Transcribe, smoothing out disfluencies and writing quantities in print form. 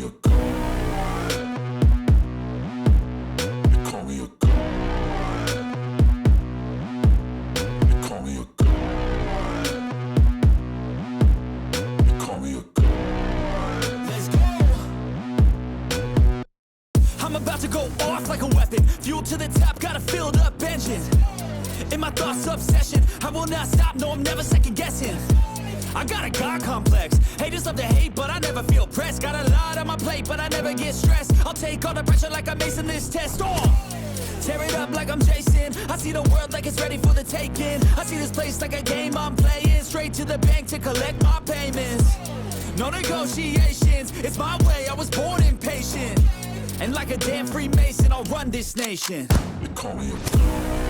a god. They call me a god. They call me a god. They call me a god. Let's go. I'm about to go off like a weapon. Fuel to the top, got a filled up engine. In my thoughts, obsession. I will not stop, no, I'm never second guessing. I got a God complex. Haters love to hate, but I never feel pressed. Got a lot on my plate, but I never get stressed. I'll take all the pressure like I'm acing this test. Tear it up like I'm Jason. I see the world like it's ready for the taking. I see this place like a game I'm playing. Straight to the bank to collect my payments. No negotiations, it's my way, I was born impatient. And like a damn Freemason, I'll run this nation. They call me a god.